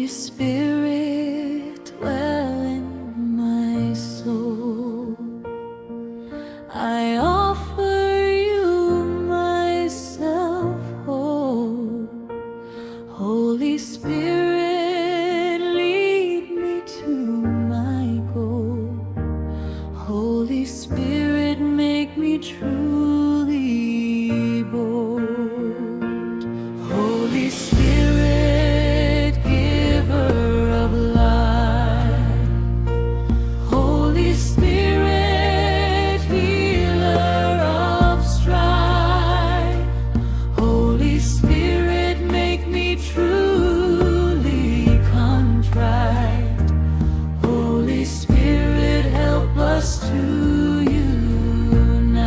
Spirit, dwell in my soul. I offer you myself whole. Holy Spirit, lead me to my goal. Holy Spirit, make me truly bold. Holy Spirit, giver of life. Holy Spirit, healer of strife. Holy Spirit, make me truly contrite. Holy Spirit, help us to unite.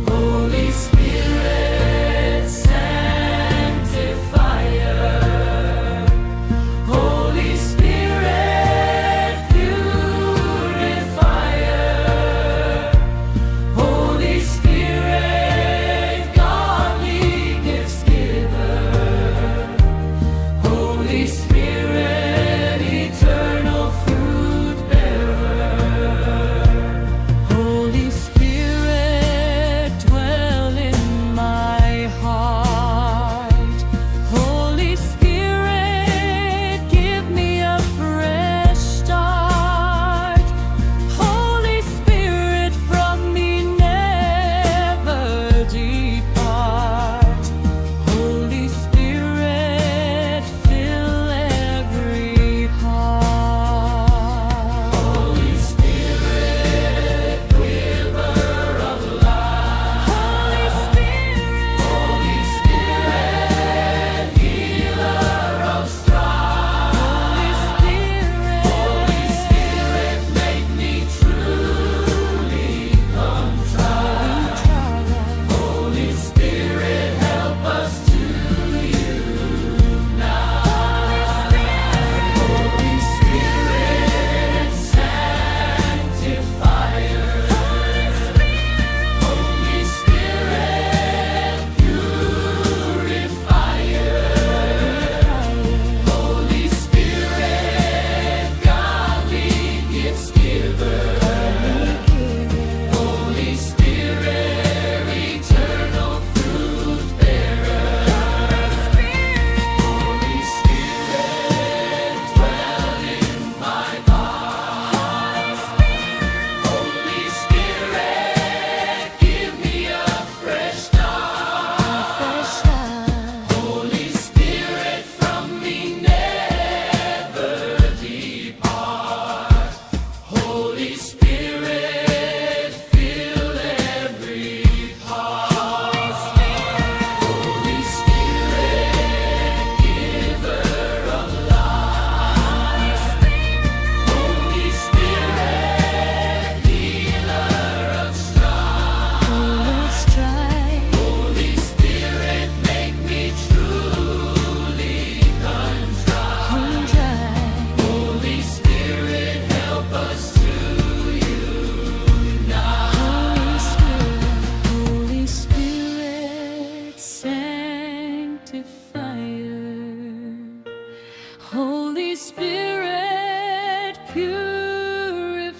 Holy Spirit, sanctifier. Holy Spirit, purifier. Holy Spirit, godly gifts giver. Holy Spirit, eternal fruit bearer. Holy Spirit, dwell in my heart. Holy Spirit, give me a fresh start. Holy Spirit, from me never depart. Holy Spirit, fill every heart. Holy Spirit, giver of life. Holy Spirit, healer of strife. Holy Spirit, make me truly contrite. Holy Spirit, help us to unite. Holy Spirit, sanctifier. Holy Spirit, purifier. Holy Spirit, godly gifts giver. Holy Spirit, eternal fruit bearer. Holy Spirit, dwell in my heart. Holy Spirit, give me a fresh start. Holy Spirit, from me never depart. Holy Spirit, fill every part. Holy Spirit, giver of life. Holy Spirit, healer of strife. Holy Spirit, make me truly contrite. Holy Spirit, help us to unite. Holy Spirit, sanctifier. Holy Spirit, purifier.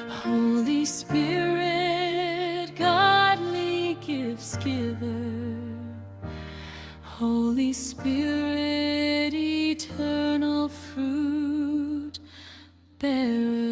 Holy Spirit, godly gifts giver. Holy Spirit, eternal fruit bearer.